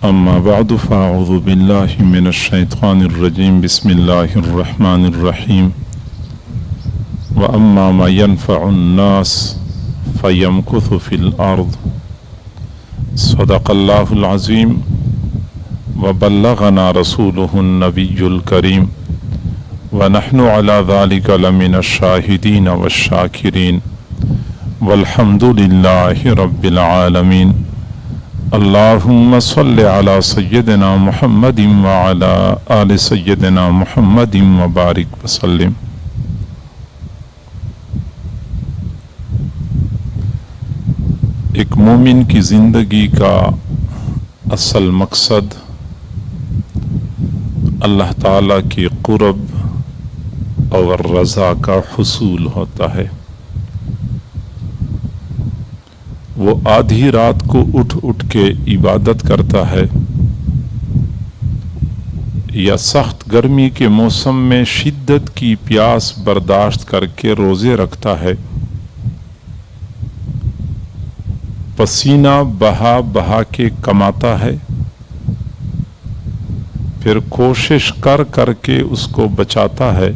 أما بعد فأعوذ بالله من الشيطان الرجيم بسم الله الرحمن الرحيم وأما ما ينفع الناس فيمكث في الأرض صدق الله العظيم وبلغنا رسوله النبي الكريم ونحن على ذلك لمن الشاهدين والشاكرين والحمد لله رب العالمين اللهم صل على سيدنا محمد وعلى آل سيدنا محمد وبارك وسلم۔ ایک مومن کی زندگی کا اصل مقصد اللہ تعالیٰ کی قرب اور رضا کا حصول ہوتا ہے۔ وہ آدھی رات کو اٹھ کے عبادت کرتا ہے یا سخت گرمی کے موسم میں شدت کی پیاس برداشت کر کے روزے رکھتا ہے، پسینہ بہا بہا کے کماتا ہے، پھر کوشش کر کے اس کو بچاتا ہے،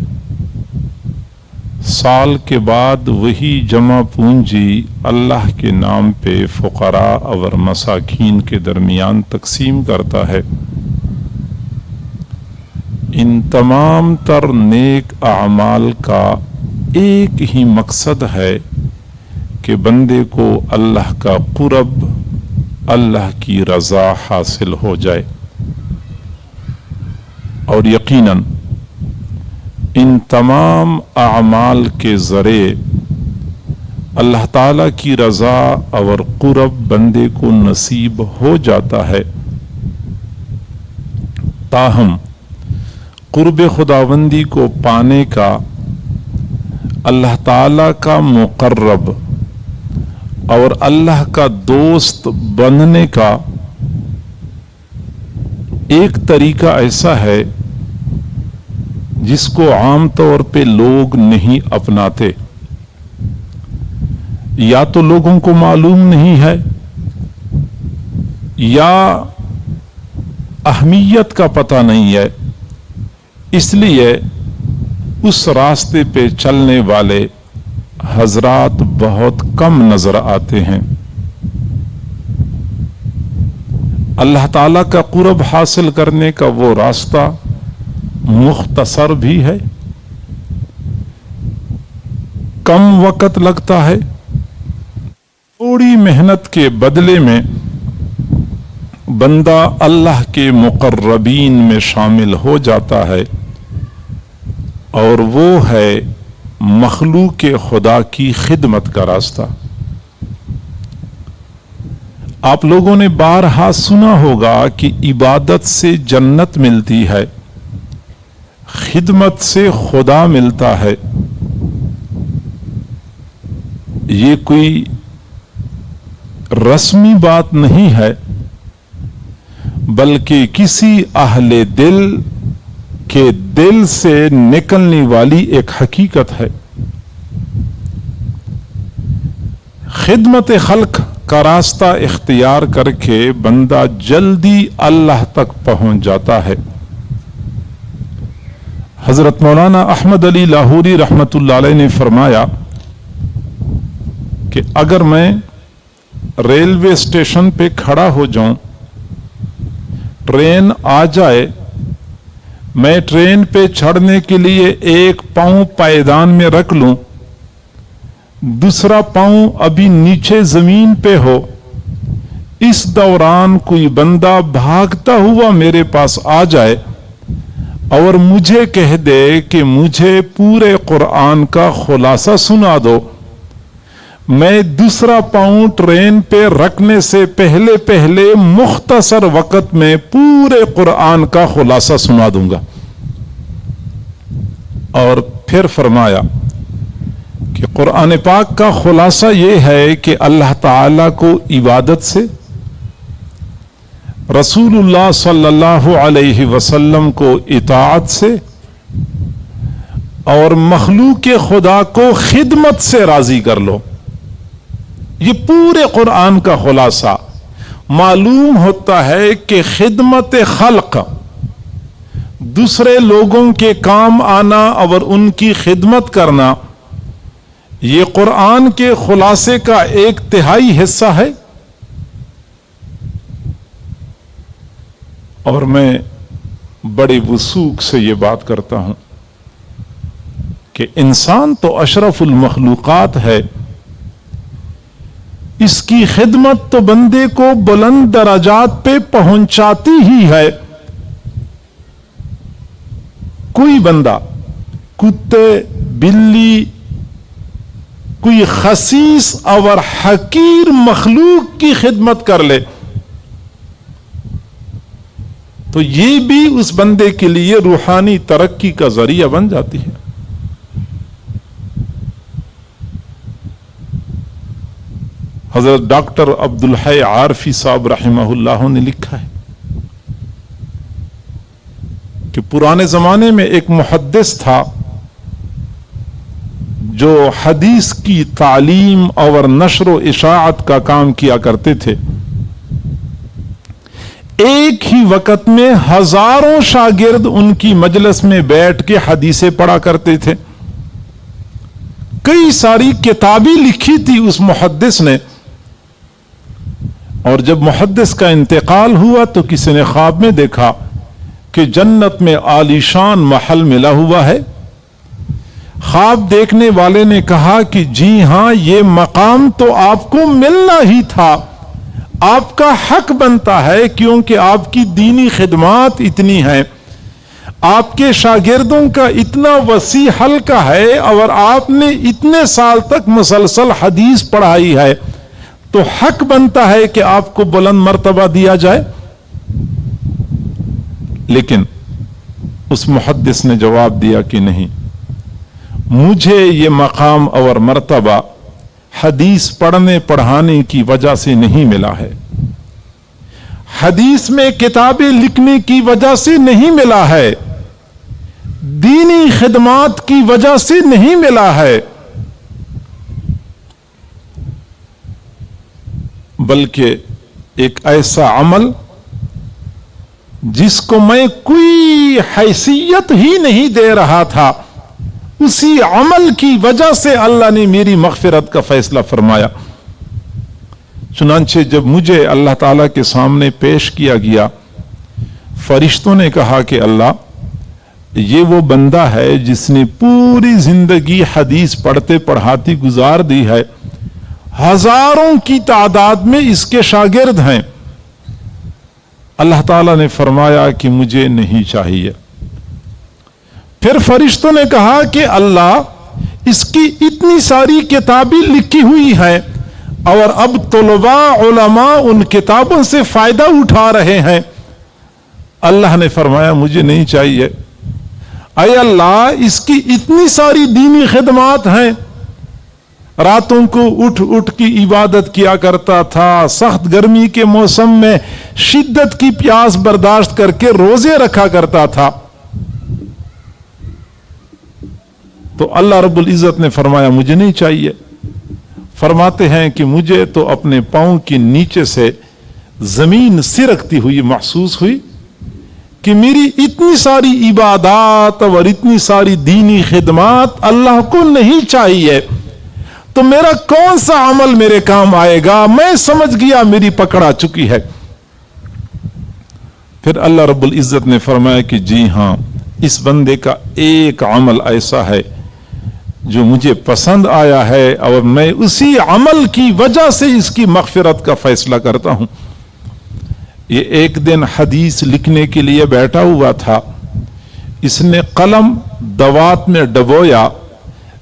سال کے بعد وہی جمع پونجی اللہ کے نام پہ فقراء اور مساکین کے درمیان تقسیم کرتا ہے۔ ان تمام تر نیک اعمال کا ایک ہی مقصد ہے کہ بندے کو اللہ کا قرب، اللہ کی رضا حاصل ہو جائے، اور یقیناً ان تمام اعمال کے ذریعے اللہ تعالیٰ کی رضا اور قرب بندے کو نصیب ہو جاتا ہے۔ تاہم قرب خداوندی کو پانے کا، اللہ تعالیٰ کا مقرب اور اللہ کا دوست بننے کا ایک طریقہ ایسا ہے جس کو عام طور پہ لوگ نہیں اپناتے، یا تو لوگوں کو معلوم نہیں ہے یا اہمیت کا پتہ نہیں ہے، اس لیے اس راستے پہ چلنے والے حضرات بہت کم نظر آتے ہیں۔ اللہ تعالیٰ کا قرب حاصل کرنے کا وہ راستہ مختصر بھی ہے، کم وقت لگتا ہے، تھوڑی محنت کے بدلے میں بندہ اللہ کے مقربین میں شامل ہو جاتا ہے، اور وہ ہے مخلوق خدا کی خدمت کا راستہ۔ آپ لوگوں نے بارہا سنا ہوگا کہ عبادت سے جنت ملتی ہے، خدمت سے خدا ملتا ہے۔ یہ کوئی رسمی بات نہیں ہے، بلکہ کسی اہل دل کے دل سے نکلنے والی ایک حقیقت ہے۔ خدمت خلق کا راستہ اختیار کر کے بندہ جلدی اللہ تک پہنچ جاتا ہے۔ حضرت مولانا احمد علی لاہوری رحمت اللہ علیہ نے فرمایا کہ اگر میں ریلوے اسٹیشن پہ کھڑا ہو جاؤں، ٹرین آ جائے، میں ٹرین پہ چڑھنے کے لیے ایک پاؤں پائیدان میں رکھ لوں، دوسرا پاؤں ابھی نیچے زمین پہ ہو، اس دوران کوئی بندہ بھاگتا ہوا میرے پاس آ جائے اور مجھے کہہ دے کہ مجھے پورے قرآن کا خلاصہ سنا دو، میں دوسرا پاؤں ٹرین پہ رکھنے سے پہلے مختصر وقت میں پورے قرآن کا خلاصہ سنا دوں گا۔ اور پھر فرمایا کہ قرآن پاک کا خلاصہ یہ ہے کہ اللہ تعالیٰ کو عبادت سے، رسول اللہ صلی اللہ علیہ وسلم کو اطاعت سے، اور مخلوق خدا کو خدمت سے راضی کر لو۔ یہ پورے قرآن کا خلاصہ معلوم ہوتا ہے کہ خدمت خلق، دوسرے لوگوں کے کام آنا اور ان کی خدمت کرنا، یہ قرآن کے خلاصے کا ایک تہائی حصہ ہے۔ اور میں بڑی وثوق سے یہ بات کرتا ہوں کہ انسان تو اشرف المخلوقات ہے، اس کی خدمت تو بندے کو بلند درجات پہ پہنچاتی ہی ہے۔ کوئی بندہ کتے، بلی، کوئی خسیس اور حقیر مخلوق کی خدمت کر لے تو یہ بھی اس بندے کے لیے روحانی ترقی کا ذریعہ بن جاتی ہے۔ حضرت ڈاکٹر عبدالحی عارفی صاحب رحمہ اللہ نے لکھا ہے کہ پرانے زمانے میں ایک محدث تھا جو حدیث کی تعلیم اور نشر و اشاعت کا کام کیا کرتے تھے۔ ایک ہی وقت میں ہزاروں شاگرد ان کی مجلس میں بیٹھ کے حدیثیں پڑھا کرتے تھے۔ کئی ساری کتابیں لکھی تھی اس محدث نے، اور جب محدث کا انتقال ہوا تو کسی نے خواب میں دیکھا کہ جنت میں عالیشان محل ملا ہوا ہے۔ خواب دیکھنے والے نے کہا کہ جی ہاں، یہ مقام تو آپ کو ملنا ہی تھا، آپ کا حق بنتا ہے، کیونکہ آپ کی دینی خدمات اتنی ہیں، آپ کے شاگردوں کا اتنا وسیع حلقہ ہے، اور آپ نے اتنے سال تک مسلسل حدیث پڑھائی ہے، تو حق بنتا ہے کہ آپ کو بلند مرتبہ دیا جائے۔ لیکن اس محدث نے جواب دیا کہ نہیں، مجھے یہ مقام اور مرتبہ حدیث پڑھنے پڑھانے کی وجہ سے نہیں ملا ہے، حدیث میں کتابیں لکھنے کی وجہ سے نہیں ملا ہے، دینی خدمات کی وجہ سے نہیں ملا ہے، بلکہ ایک ایسا عمل جس کو میں کوئی حیثیت ہی نہیں دے رہا تھا، اسی عمل کی وجہ سے اللہ نے میری مغفرت کا فیصلہ فرمایا۔ چنانچہ جب مجھے اللہ تعالیٰ کے سامنے پیش کیا گیا، فرشتوں نے کہا کہ اللہ، یہ وہ بندہ ہے جس نے پوری زندگی حدیث پڑھتے پڑھاتی گزار دی ہے، ہزاروں کی تعداد میں اس کے شاگرد ہیں۔ اللہ تعالیٰ نے فرمایا کہ مجھے نہیں چاہیے۔ پھر فرشتوں نے کہا کہ اللہ، اس کی اتنی ساری کتابیں لکھی ہوئی ہیں، اور اب طلباء علماء ان کتابوں سے فائدہ اٹھا رہے ہیں۔ اللہ نے فرمایا مجھے نہیں چاہیے۔ اے اللہ، اس کی اتنی ساری دینی خدمات ہیں، راتوں کو اٹھ اٹھ کی عبادت کیا کرتا تھا، سخت گرمی کے موسم میں شدت کی پیاس برداشت کر کے روزے رکھا کرتا تھا۔ تو اللہ رب العزت نے فرمایا مجھے نہیں چاہیے۔ فرماتے ہیں کہ مجھے تو اپنے پاؤں کے نیچے سے زمین سرکتی ہوئی محسوس ہوئی کہ میری اتنی ساری عبادات اور اتنی ساری دینی خدمات اللہ کو نہیں چاہیے، تو میرا کون سا عمل میرے کام آئے گا؟ میں سمجھ گیا میری پکڑ آ چکی ہے۔ پھر اللہ رب العزت نے فرمایا کہ جی ہاں، اس بندے کا ایک عمل ایسا ہے جو مجھے پسند آیا ہے، اور میں اسی عمل کی وجہ سے اس کی مغفرت کا فیصلہ کرتا ہوں۔ یہ ایک دن حدیث لکھنے کے لیے بیٹھا ہوا تھا، اس نے قلم دوات میں ڈبویا،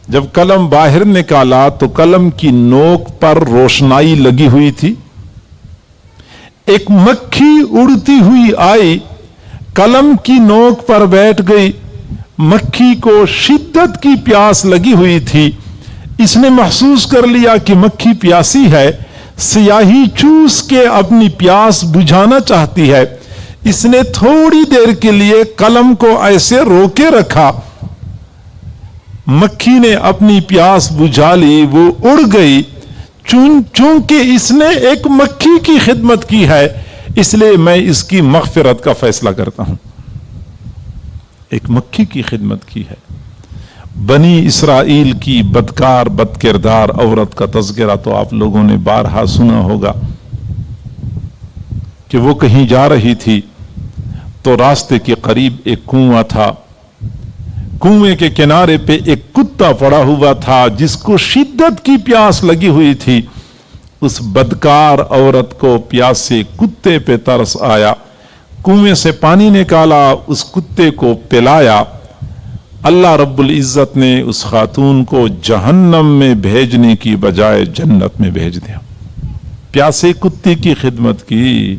جب قلم باہر نکالا تو قلم کی نوک پر روشنائی لگی ہوئی تھی۔ ایک مکھی اڑتی ہوئی آئی، قلم کی نوک پر بیٹھ گئی۔ مکھی کو شدت کی پیاس لگی ہوئی تھی، اس نے محسوس کر لیا کہ مکھی پیاسی ہے، سیاہی چوس کے اپنی پیاس بجھانا چاہتی ہے۔ اس نے تھوڑی دیر کے لیے قلم کو ایسے روکے رکھا، مکھی نے اپنی پیاس بجھا لی، وہ اڑ گئی۔ چونکہ اس نے ایک مکھی کی خدمت کی ہے اس لیے میں اس کی مغفرت کا فیصلہ کرتا ہوں. ایک مکھی کی خدمت کی ہے. بنی اسرائیل کی بدکار بد کردار عورت کا تذکرہ تو آپ لوگوں نے بارہا سنا ہوگا کہ وہ کہیں جا رہی تھی تو راستے کے قریب ایک کنواں تھا. کنویں کے کنارے پہ ایک کتا پڑا ہوا تھا جس کو شدت کی پیاس لگی ہوئی تھی. اس بدکار عورت کو پیاس سے کتے پہ ترس آیا. کنویں سے پانی نکالا, اس کتے کو پلایا. اللہ رب العزت نے اس خاتون کو جہنم میں بھیجنے کی بجائے جنت میں بھیج دیا. پیاسے کتے کی خدمت کی,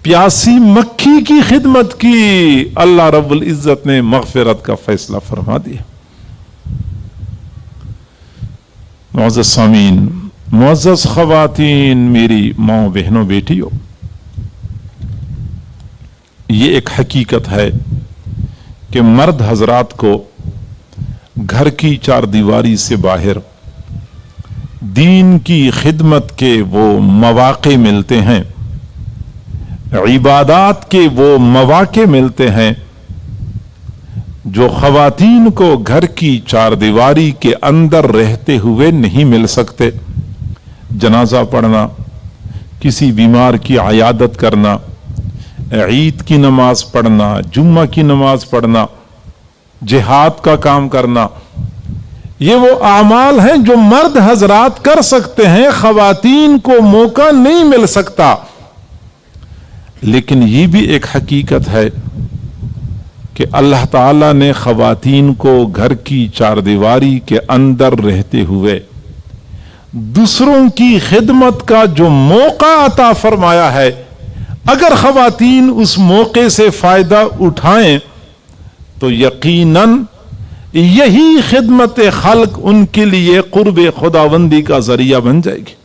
پیاسی مکھی کی خدمت کی, اللہ رب العزت نے مغفرت کا فیصلہ فرما دیا. معزز سامعین, معزز خواتین, میری ماں بہنوں بیٹیوں, یہ ایک حقیقت ہے کہ مرد حضرات کو گھر کی چار دیواری سے باہر دین کی خدمت کے وہ مواقع ملتے ہیں, عبادات کے وہ مواقع ملتے ہیں جو خواتین کو گھر کی چار دیواری کے اندر رہتے ہوئے نہیں مل سکتے. جنازہ پڑھنا, کسی بیمار کی عیادت کرنا, عید کی نماز پڑھنا, جمعہ کی نماز پڑھنا, جہاد کا کام کرنا, یہ وہ اعمال ہیں جو مرد حضرات کر سکتے ہیں, خواتین کو موقع نہیں مل سکتا. لیکن یہ بھی ایک حقیقت ہے کہ اللہ تعالیٰ نے خواتین کو گھر کی چار دیواری کے اندر رہتے ہوئے دوسروں کی خدمت کا جو موقع عطا فرمایا ہے, اگر خواتین اس موقع سے فائدہ اٹھائیں تو یقیناً یہی خدمت خلق ان کے لیے قرب خداوندی کا ذریعہ بن جائے گی.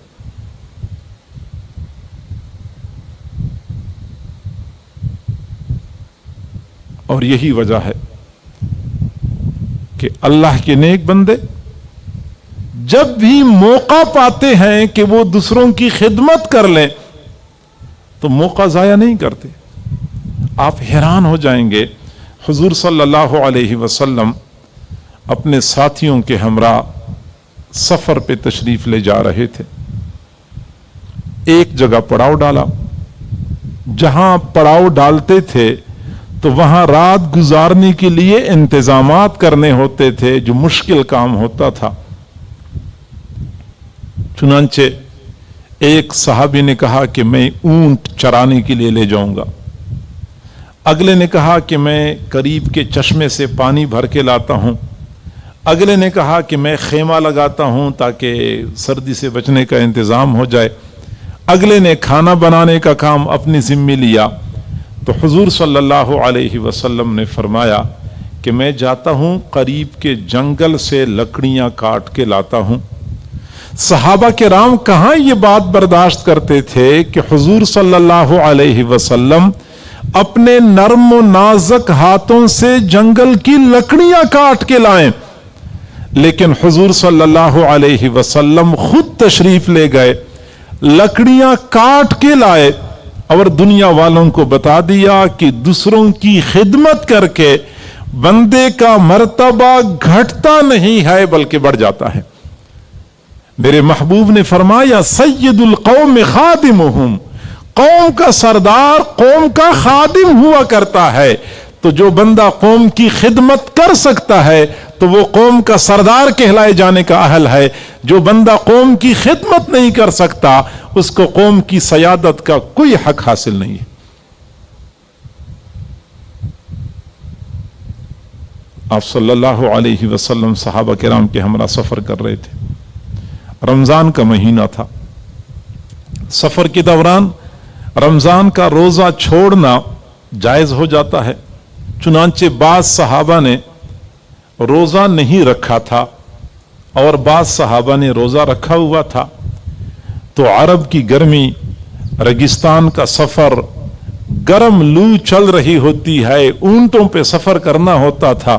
اور یہی وجہ ہے کہ اللہ کے نیک بندے جب بھی موقع پاتے ہیں کہ وہ دوسروں کی خدمت کر لیں تو موقع ضائع نہیں کرتے. آپ حیران ہو جائیں گے, حضور صلی اللہ علیہ وسلم اپنے ساتھیوں کے ہمراہ سفر پہ تشریف لے جا رہے تھے. ایک جگہ پڑاؤ ڈالا. جہاں پڑاؤ ڈالتے تھے تو وہاں رات گزارنے کے لیے انتظامات کرنے ہوتے تھے جو مشکل کام ہوتا تھا. چنانچہ ایک صحابی نے کہا کہ میں اونٹ چرانے کے لیے لے جاؤں گا. اگلے نے کہا کہ میں قریب کے چشمے سے پانی بھر کے لاتا ہوں. اگلے نے کہا کہ میں خیمہ لگاتا ہوں تاکہ سردی سے بچنے کا انتظام ہو جائے. اگلے نے کھانا بنانے کا کام اپنی ذمہ لیا. تو حضور صلی اللہ علیہ وسلم نے فرمایا کہ میں جاتا ہوں قریب کے جنگل سے لکڑیاں کاٹ کے لاتا ہوں. صحابہ کرام کہاں یہ بات برداشت کرتے تھے کہ حضور صلی اللہ علیہ وسلم اپنے نرم و نازک ہاتھوں سے جنگل کی لکڑیاں کاٹ کے لائیں, لیکن حضور صلی اللہ علیہ وسلم خود تشریف لے گئے, لکڑیاں کاٹ کے لائے اور دنیا والوں کو بتا دیا کہ دوسروں کی خدمت کر کے بندے کا مرتبہ گھٹتا نہیں ہے بلکہ بڑھ جاتا ہے. میرے محبوب نے فرمایا سید القوم خادمہم, قوم کا سردار قوم کا خادم ہوا کرتا ہے. تو جو بندہ قوم کی خدمت کر سکتا ہے تو وہ قوم کا سردار کہلائے جانے کا اہل ہے. جو بندہ قوم کی خدمت نہیں کر سکتا اس کو قوم کی سیادت کا کوئی حق حاصل نہیں ہے. آپ صلی اللہ علیہ وسلم صحابہ کرام کے ہمراہ سفر کر رہے تھے. رمضان کا مہینہ تھا. سفر کے دوران رمضان کا روزہ چھوڑنا جائز ہو جاتا ہے. چنانچہ بعض صحابہ نے روزہ نہیں رکھا تھا اور بعض صحابہ نے روزہ رکھا ہوا تھا. تو عرب کی گرمی, ریگستان کا سفر, گرم لو چل رہی ہوتی ہے, اونٹوں پہ سفر کرنا ہوتا تھا.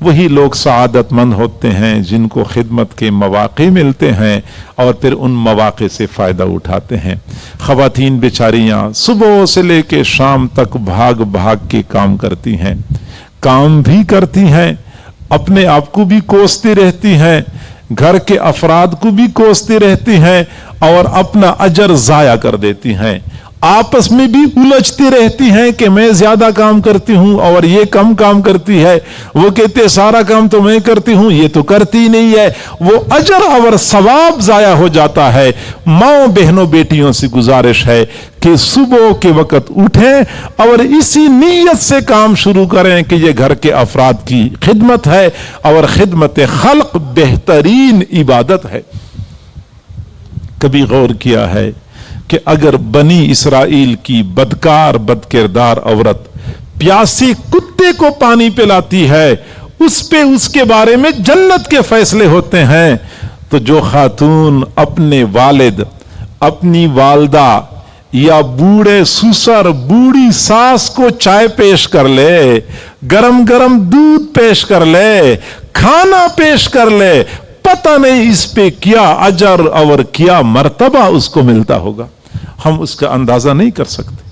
وہی لوگ سعادت مند ہوتے ہیں جن کو خدمت کے مواقع ملتے ہیں اور پھر ان مواقع سے فائدہ اٹھاتے ہیں۔ خواتین بیچاریاں صبح سے لے کے شام تک بھاگ بھاگ کے کام کرتی ہیں، کام بھی کرتی ہیں، اپنے آپ کو بھی کوستی رہتی ہیں، گھر کے افراد کو بھی کوستی رہتی ہیں اور اپنا اجر ضائع کر دیتی ہیں، آپس میں بھی الجھتی رہتی ہیں کہ میں زیادہ کام کرتی ہوں اور یہ کم کام کرتی ہے، وہ کہتے سارا کام تو میں کرتی ہوں، یہ تو کرتی نہیں ہے، وہ اجر اور ثواب ضائع ہو جاتا ہے۔ ماں بہنوں بیٹیوں سے گزارش ہے کہ صبح کے وقت اٹھیں اور اسی نیت سے کام شروع کریں کہ یہ گھر کے افراد کی خدمت ہے اور خدمت خلق بہترین عبادت ہے۔ کبھی غور کیا ہے کہ اگر بنی اسرائیل کی بدکار بدکردار عورت پیاسے کتے کو پانی پلاتی ہے، اس کے بارے میں جنت کے فیصلے ہوتے ہیں، تو جو خاتون اپنے والد، اپنی والدہ یا بوڑھے سسر، بوڑھی ساس کو چائے پیش کر لے، گرم گرم دودھ پیش کر لے، کھانا پیش کر لے، پتہ نہیں اس پہ کیا اجر اور کیا مرتبہ اس کو ملتا ہوگا، ہم اس کا اندازہ نہیں کر سکتے۔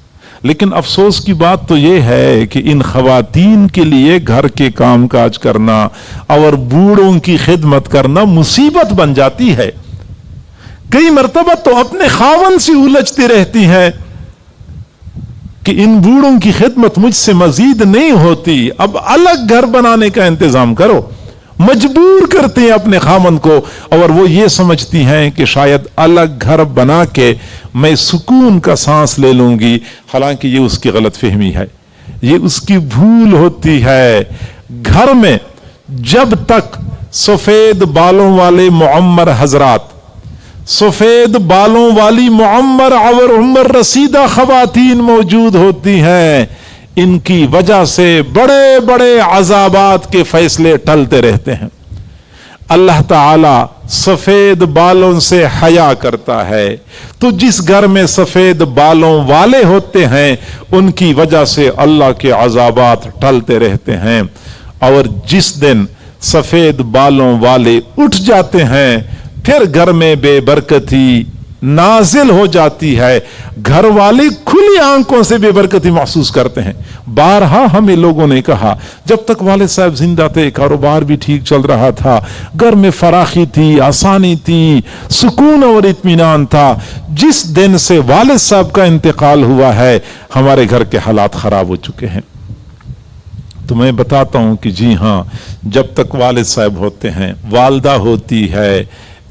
لیکن افسوس کی بات تو یہ ہے کہ ان خواتین کے لیے گھر کے کام کاج کرنا اور بوڑھوں کی خدمت کرنا مصیبت بن جاتی ہے۔ کئی مرتبہ تو اپنے خاوند سے الجھتی رہتی ہیں کہ ان بوڑھوں کی خدمت مجھ سے مزید نہیں ہوتی، اب الگ گھر بنانے کا انتظام کرو، مجبور کرتے ہیں اپنے خاوند کو، اور وہ یہ سمجھتی ہیں کہ شاید الگ گھر بنا کے میں سکون کا سانس لے لوں گی، حالانکہ یہ اس کی غلط فہمی ہے، یہ اس کی بھول ہوتی ہے۔ گھر میں جب تک سفید بالوں والے معمر حضرات، سفید بالوں والی معمر اور عمر رسیدہ خواتین موجود ہوتی ہیں، ان کی وجہ سے بڑے بڑے عذابات کے فیصلے ٹلتے رہتے ہیں۔ اللہ تعالی سفید بالوں سے حیا کرتا ہے، تو جس گھر میں سفید بالوں والے ہوتے ہیں ان کی وجہ سے اللہ کے عذابات ٹلتے رہتے ہیں، اور جس دن سفید بالوں والے اٹھ جاتے ہیں پھر گھر میں بے برکتی نازل ہو جاتی ہے، گھر والے کھلی آنکھوں سے بے برکتی محسوس کرتے ہیں۔ بارہا ہمیں لوگوں نے کہا جب تک والد صاحب زندہ تھے کاروبار بھی ٹھیک چل رہا تھا، گھر میں فراخی تھی، آسانی تھی، سکون اور اطمینان تھا، جس دن سے والد صاحب کا انتقال ہوا ہے ہمارے گھر کے حالات خراب ہو چکے ہیں۔ تو میں بتاتا ہوں کہ جی ہاں، جب تک والد صاحب ہوتے ہیں، والدہ ہوتی ہے،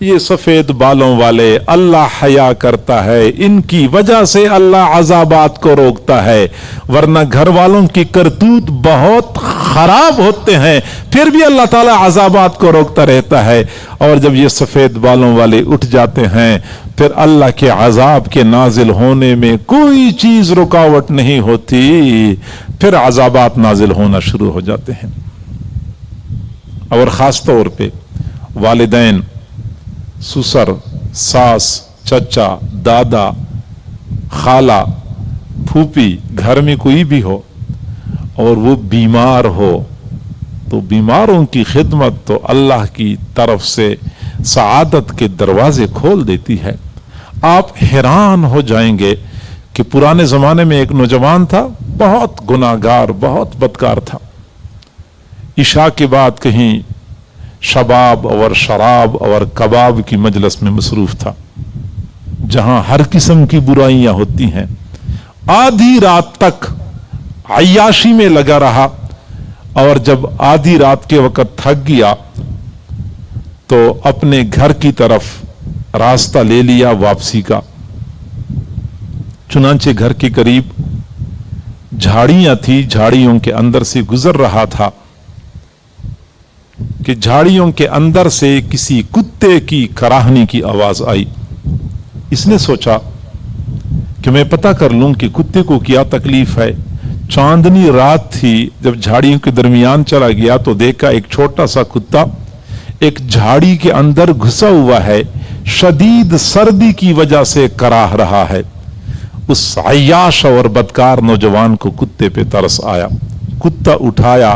یہ سفید بالوں والے اللہ حیا کرتا ہے، ان کی وجہ سے اللہ عذابات کو روکتا ہے، ورنہ گھر والوں کی کرتوت بہت خراب ہوتے ہیں پھر بھی اللہ تعالیٰ عذابات کو روکتا رہتا ہے، اور جب یہ سفید بالوں والے اٹھ جاتے ہیں پھر اللہ کے عذاب کے نازل ہونے میں کوئی چیز رکاوٹ نہیں ہوتی، پھر عذابات نازل ہونا شروع ہو جاتے ہیں۔ اور خاص طور پہ والدین، سسر، ساس، چچا، دادا، خالہ، پھوپھی، گھر میں کوئی بھی ہو اور وہ بیمار ہو تو بیماروں کی خدمت تو اللہ کی طرف سے سعادت کے دروازے کھول دیتی ہے۔ آپ حیران ہو جائیں گے کہ پرانے زمانے میں ایک نوجوان تھا، بہت گناہگار، بہت بدکار تھا، عشاء کے بعد کہیں شباب اور شراب اور کباب کی مجلس میں مصروف تھا، جہاں ہر قسم کی برائیاں ہوتی ہیں، آدھی رات تک عیاشی میں لگا رہا، اور جب آدھی رات کے وقت تھک گیا تو اپنے گھر کی طرف راستہ لے لیا واپسی کا۔ چنانچہ گھر کے قریب جھاڑیاں تھی، جھاڑیوں کے اندر سے گزر رہا تھا کہ جھاڑیوں کے اندر سے کسی کتے کی کراہنی کی آواز آئی۔ اس نے سوچا کہ میں پتہ کر لوں کہ کتے کو کیا تکلیف ہے۔ چاندنی رات تھی، جب جھاڑیوں کے درمیان چلا گیا تو دیکھا ایک چھوٹا سا کتا ایک جھاڑی کے اندر گھسا ہوا ہے، شدید سردی کی وجہ سے کراہ رہا ہے۔ اس عیاش اور بدکار نوجوان کو کتے پہ ترس آیا، کتا اٹھایا،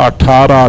18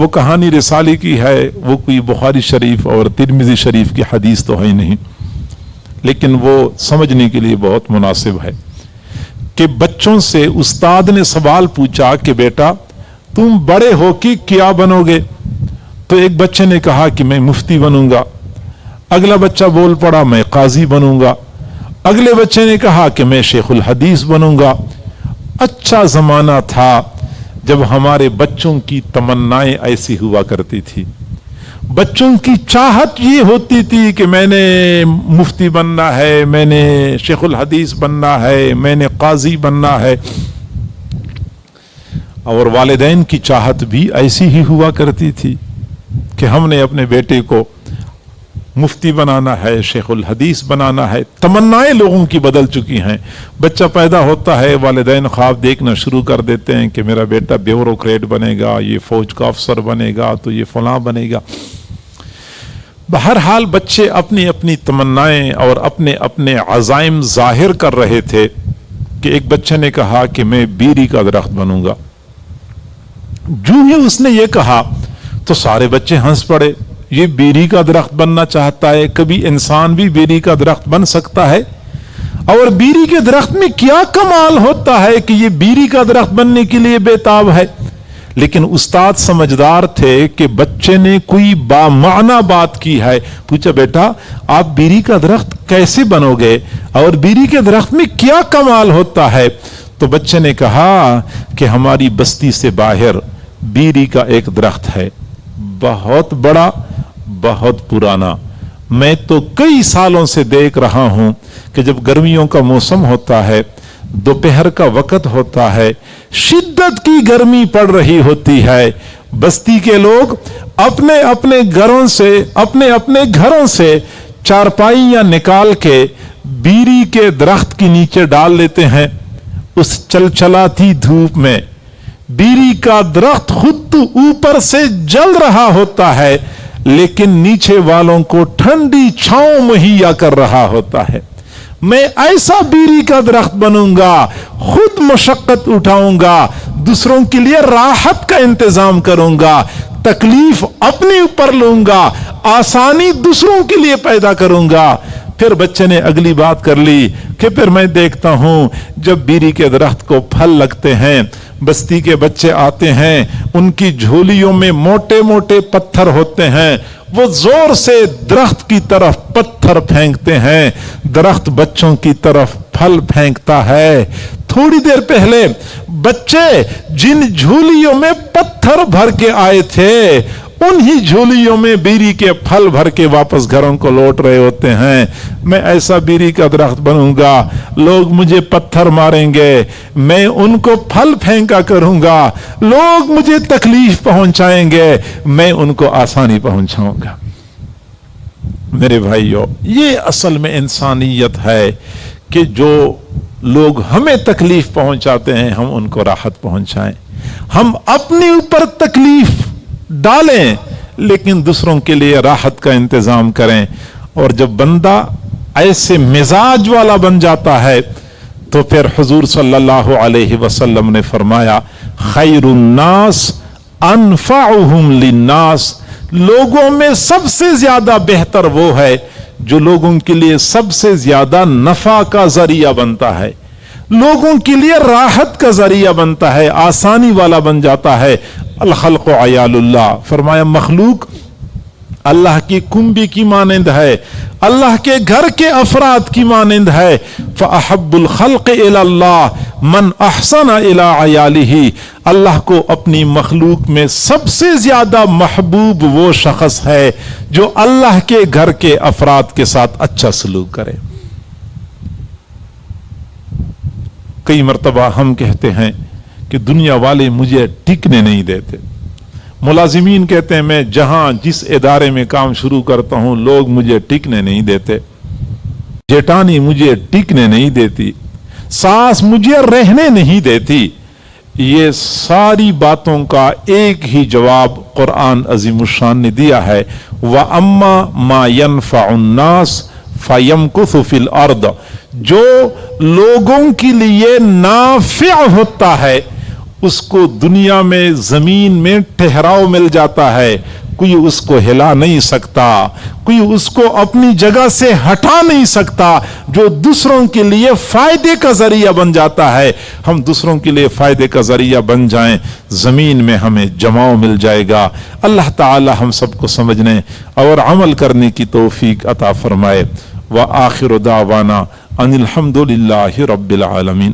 وہ کہانی رسالی کی ہے، وہ کوئی بخاری شریف اور ترمذی شریف کی حدیث تو ہے نہیں، لیکن وہ سمجھنے کے لیے بہت مناسب ہے کہ بچوں سے استاد نے سوال پوچھا کہ بیٹا تم بڑے ہو کے کیا بنو گے؟ تو ایک بچے نے کہا کہ میں مفتی بنوں گا، اگلا بچہ بول پڑا میں قاضی بنوں گا، اگلے بچے نے کہا کہ میں شیخ الحدیث بنوں گا۔ اچھا زمانہ تھا جب ہمارے بچوں کی تمنائیں ایسی ہوا کرتی تھی، بچوں کی چاہت یہ ہوتی تھی کہ میں نے مفتی بننا ہے، میں نے شیخ الحدیث بننا ہے، میں نے قاضی بننا ہے، اور والدین کی چاہت بھی ایسی ہی ہوا کرتی تھی کہ ہم نے اپنے بیٹے کو مفتی بنانا ہے، شیخ الحدیث بنانا ہے۔ تمنائیں لوگوں کی بدل چکی ہیں، بچہ پیدا ہوتا ہے، والدین خواب دیکھنا شروع کر دیتے ہیں کہ میرا بیٹا بیوروکریٹ بنے گا، یہ فوج کا افسر بنے گا، تو یہ فلاں بنے گا۔ بہرحال بچے اپنی اپنی تمنائیں اور اپنے اپنے عزائم ظاہر کر رہے تھے کہ ایک بچے نے کہا کہ میں بیری کا درخت بنوں گا۔ جو ہی اس نے یہ کہا تو سارے بچے ہنس پڑے، یہ بیری کا درخت بننا چاہتا ہے، کبھی انسان بھی بیری کا درخت بن سکتا ہے؟ اور بیری کے درخت میں کیا کمال ہوتا ہے کہ یہ بیری کا درخت بننے کے لیے بےتاب ہے؟ لیکن استاد سمجھدار تھے کہ بچے نے کوئی بامعنی بات کی ہے، پوچھا بیٹا آپ بیری کا درخت کیسے بنو گے اور بیری کے درخت میں کیا کمال ہوتا ہے؟ تو بچے نے کہا کہ ہماری بستی سے باہر بیری کا ایک درخت ہے، بہت بڑا، بہت پرانا، میں تو کئی سالوں سے دیکھ رہا ہوں کہ جب گرمیوں کا موسم ہوتا ہے، دوپہر کا وقت ہوتا ہے، شدت کی گرمی پڑ رہی ہوتی ہے، بستی کے لوگ اپنے اپنے گھروں سے چارپائیاں نکال کے بیری کے درخت کے نیچے ڈال لیتے ہیں۔ اس چلچلاتی دھوپ میں بیری کا درخت خود تو اوپر سے جل رہا ہوتا ہے، لیکن نیچے والوں کو ٹھنڈی چھاؤں مہیا کر رہا ہوتا ہے۔ میں ایسا بیری کا درخت بنوں گا، خود مشقت اٹھاؤں گا، دوسروں کے لیے راحت کا انتظام کروں گا، تکلیف اپنے اوپر لوں گا، آسانی دوسروں کے لیے پیدا کروں گا۔ پھر بچے نے اگلی بات کر لی کہ پھر میں دیکھتا ہوں جب بیری کے درخت کو پھل لگتے ہیں، بستی کے بچے آتے ہیں، ان کی جھولیوں میں موٹے موٹے پتھر ہوتے ہیں، وہ زور سے درخت کی طرف پتھر پھینکتے ہیں، درخت بچوں کی طرف پھل پھینکتا ہے۔ تھوڑی دیر پہلے بچے جن جھولیوں میں پتھر بھر کے آئے تھے، انہی جھولیوں میں بیری کے پھل بھر کے واپس گھروں کو لوٹ رہے ہوتے ہیں۔ میں ایسا بیری کا درخت بنوں گا، لوگ مجھے پتھر ماریں گے، میں ان کو پھل پھینکا کروں گا، لوگ مجھے تکلیف پہنچائیں گے، میں ان کو آسانی پہنچاؤں گا۔ میرے بھائیو، یہ اصل میں انسانیت ہے کہ جو لوگ ہمیں تکلیف پہنچاتے ہیں ہم ان کو راحت پہنچائیں، ہم اپنے اوپر تکلیف ڈالیں لیکن دوسروں کے لیے راحت کا انتظام کریں۔ اور جب بندہ ایسے مزاج والا بن جاتا ہے تو پھر حضور صلی اللہ علیہ وسلم نے فرمایا خیر الناس انفعهم للناس، لوگوں میں سب سے زیادہ بہتر وہ ہے جو لوگوں کے لیے سب سے زیادہ نفع کا ذریعہ بنتا ہے، لوگوں کے لیے راحت کا ذریعہ بنتا ہے، آسانی والا بن جاتا ہے۔ الخلق عیال اللہ، فرمایا مخلوق اللہ کی کنبی کی مانند ہے، اللہ کے گھر کے افراد کی مانند ہے۔ فأحب الخلق الی اللہ من احسن الی عیالہ، اللہ کو اپنی مخلوق میں سب سے زیادہ محبوب وہ شخص ہے جو اللہ کے گھر کے افراد کے ساتھ اچھا سلوک کرے۔ کئی مرتبہ ہم کہتے ہیں کہ دنیا والے مجھے ٹکنے نہیں دیتے، ملازمین کہتے ہیں میں جہاں جس ادارے میں کام شروع کرتا ہوں لوگ مجھے ٹکنے نہیں دیتے، جیٹانی مجھے ٹکنے نہیں دیتی، ساس مجھے رہنے نہیں دیتی۔ یہ ساری باتوں کا ایک ہی جواب قرآن عظیم الشان نے دیا ہے، وَأَمَّا مَا يَنْفَعُ النَّاسِ فَيَمْكُثُ فِي الْأَرْضِ، جو لوگوں کے لیے نافع ہوتا ہے اس کو دنیا میں زمین میں ٹھہراؤ مل جاتا ہے، کوئی اس کو ہلا نہیں سکتا، کوئی اس کو اپنی جگہ سے ہٹا نہیں سکتا، جو دوسروں کے لیے فائدے کا ذریعہ بن جاتا ہے۔ ہم دوسروں کے لیے فائدے کا ذریعہ بن جائیں، زمین میں ہمیں جماؤ مل جائے گا۔ اللہ تعالی ہم سب کو سمجھنے اور عمل کرنے کی توفیق عطا فرمائے۔ وآخر دعوانا ان الحمد للہ رب العالمین۔